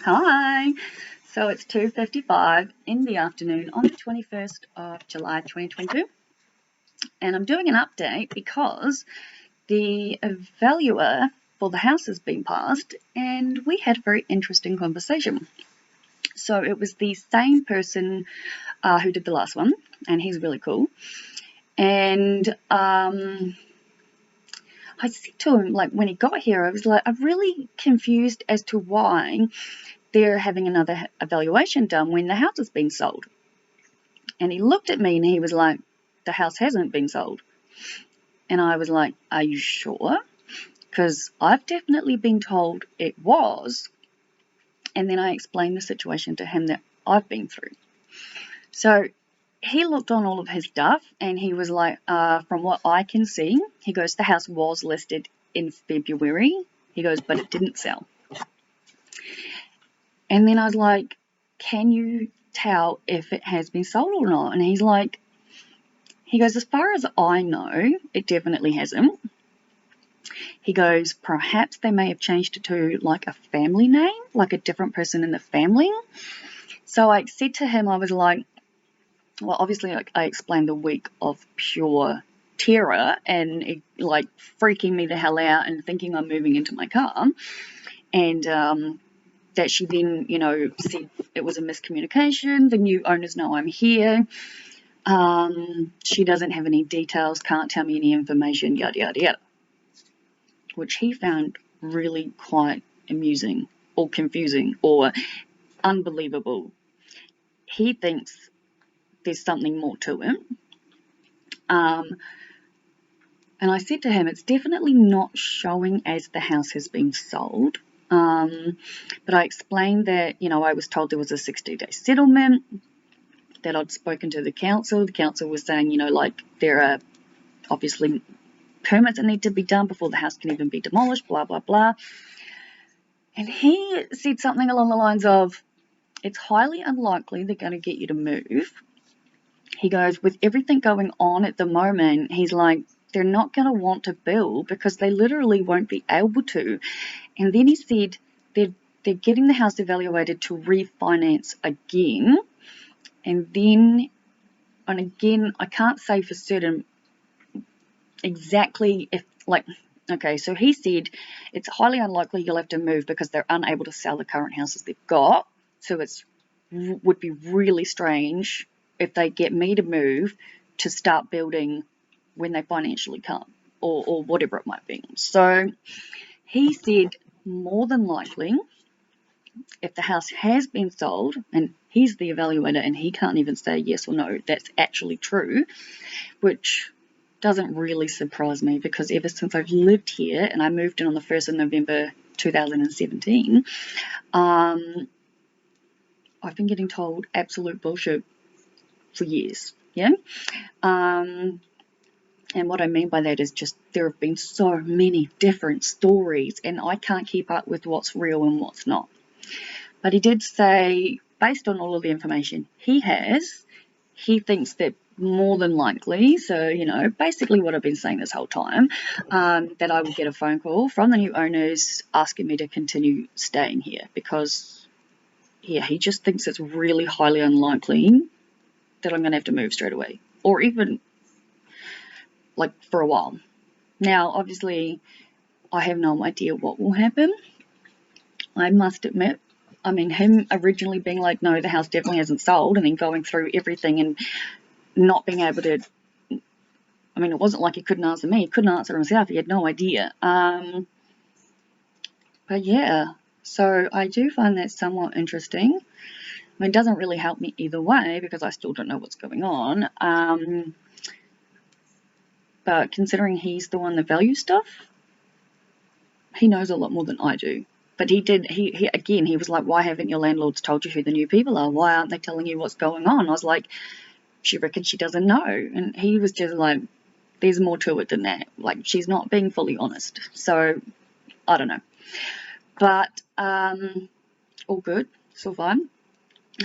Hi. So it's 2:55 in the afternoon on the 21st of July 2022, and I'm doing an update because the valuer for the house has been passed, and we had a very interesting conversation. So it was the same person who did the last one, and he's really cool. And I said to him, like, when he got here, I was like, I'm really confused as to why they're having another evaluation done when the house has been sold. And he looked at me and he was like, the house hasn't been sold. And I was like, are you sure? Because I've definitely been told it was. And then I explained the situation to him that I've been through. So he looked on all of his stuff and he was like, from what I can see, he goes, the house was listed in February. He goes, but it didn't sell. And then I was like, can you tell if it has been sold or not? And he goes, as far as I know, it definitely hasn't. He goes, perhaps they may have changed it to like a family name, like a different person in the family. So I said to him, I was like, well, obviously I explained the week of pure terror and it, like freaking me the hell out and thinking I'm moving into my car. And that she then, said it was a miscommunication. The new owners know I'm here. She doesn't have any details, can't tell me any information, yada, yada, yada. Which he found really quite amusing or confusing or unbelievable. He thinks there's something more to it. And I said to him, it's definitely not showing as the house has been sold. But I explained that, I was told there was a 60-day settlement, that I'd spoken to the council. The council was saying, there are obviously permits that need to be done before the house can even be demolished, blah, blah, blah. And he said something along the lines of, it's highly unlikely they're going to get you to move. He goes, with everything going on at the moment, he's like, they're not going to want to build because they literally won't be able to. And then he said they're getting the house evaluated to refinance again. And again, I can't say for certain exactly if, okay, so he said it's highly unlikely you'll have to move because they're unable to sell the current houses they've got. So would be really strange if they get me to move to start building when they financially can't, or whatever it might be. So he said more than likely, if the house has been sold, and he's the evaluator and he can't even say yes or no, that's actually true, which doesn't really surprise me because ever since I've lived here, and I moved in on the 1st of November 2017, I've been getting told absolute bullshit for years, yeah? And what I mean by that is just there have been so many different stories and I can't keep up with what's real and what's not. But he did say, based on all of the information he has, he thinks that more than likely, so, basically what I've been saying this whole time, that I will get a phone call from the new owners asking me to continue staying here because, yeah, he just thinks it's really highly unlikely that I'm going to have to move straight away or even, for a while. Now, obviously, I have no idea what will happen. I must admit, him originally being like, no, the house definitely hasn't sold, and then going through everything and not being able to, it wasn't like he couldn't answer me. He couldn't answer himself. He had no idea. But yeah, so I do find that somewhat interesting. It doesn't really help me either way because I still don't know what's going on. But considering he's the one that values stuff, he knows a lot more than I do. But he was like, why haven't your landlords told you who the new people are? Why aren't they telling you what's going on? I was like, she reckons she doesn't know. And he was just like, there's more to it than that. Like, she's not being fully honest. So, I don't know. But, all good. Still fine.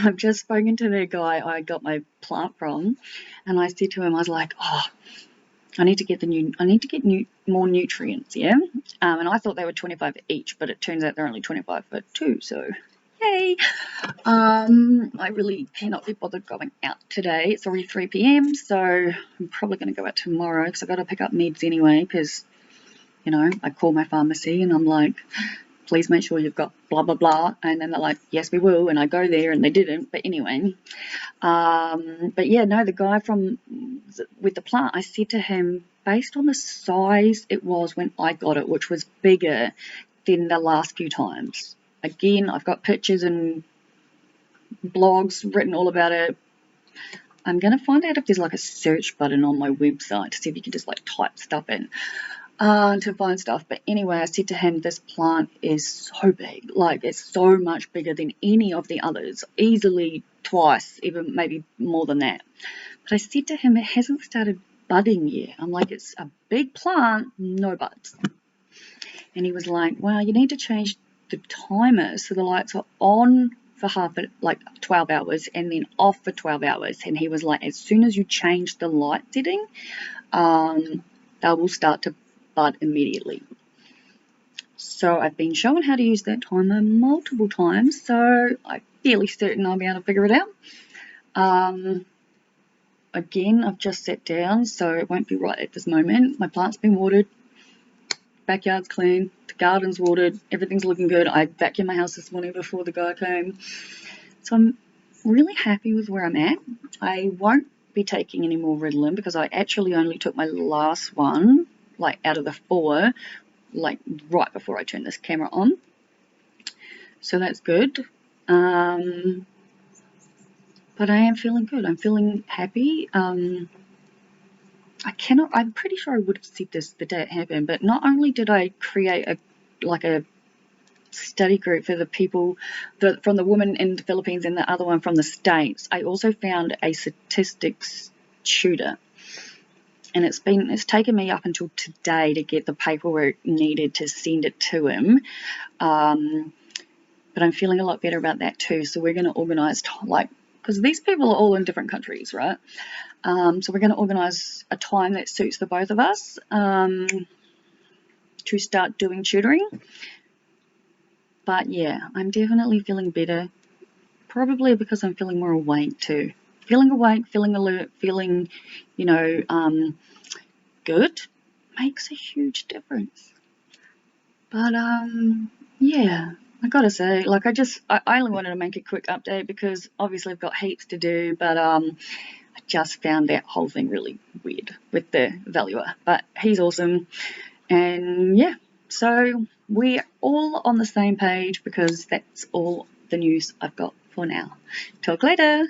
I've just spoken to the guy I got my plant from. And I said to him, I was like, I need to get more nutrients, yeah? And I thought they were 25 each, but it turns out they're only 25 for two, so Yay! I really cannot be bothered going out today. It's already 3 p.m, so I'm probably going to go out tomorrow because I've got to pick up meds anyway because, you know, I call my pharmacy and I'm like, please make sure you've got blah, blah, blah. And then they're like, yes, we will. And I go there and they didn't. But anyway, but yeah, no, the guy with the plant, I said to him, based on the size it was when I got it, which was bigger than the last few times. Again, I've got pictures and blogs written all about it. I'm going to find out if there's like a search button on my website to see if you can just like type stuff in to find stuff. But anyway, I said to him, this plant is so big, like it's so much bigger than any of the others, easily twice, even maybe more than that. But I said to him, it hasn't started budding yet. I'm like, it's a big plant, no buds. And he was like, well, you need to change the timer so the lights are on for 12 hours and then off for 12 hours. And he was like, as soon as you change the light setting, they will start to bud immediately. So I've been shown how to use that timer multiple times, so I'm fairly certain I'll be able to figure it out. Again, I've just sat down, so it won't be right at this moment. My plant's been watered, backyard's clean, the garden's watered, everything's looking good. I vacuumed my house this morning before the guy came. So I'm really happy with where I'm at. I won't be taking any more Ritalin because I actually only took my last one, like out of the 4, like right before I turned this camera on. So that's good. But I am feeling good. I'm feeling happy. I'm pretty sure I would have said this the day it happened, but not only did I create a study group for the people from the woman in the Philippines and the other one from the States, I also found a statistics tutor. And it's taken me up until today to get the paperwork needed to send it to him. But I'm feeling a lot better about that too. So we're going to organise, because these people are all in different countries, right? So we're going to organise a time that suits the both of us to start doing tutoring. But yeah, I'm definitely feeling better. Probably because I'm feeling more awake too. Feeling awake, feeling alert, feeling, good makes a huge difference. But yeah, I gotta say, I only wanted to make a quick update because obviously I've got heaps to do, but I just found that whole thing really weird with the valuer. But he's awesome, and yeah, so we're all on the same page because that's all the news I've got for now. Talk later.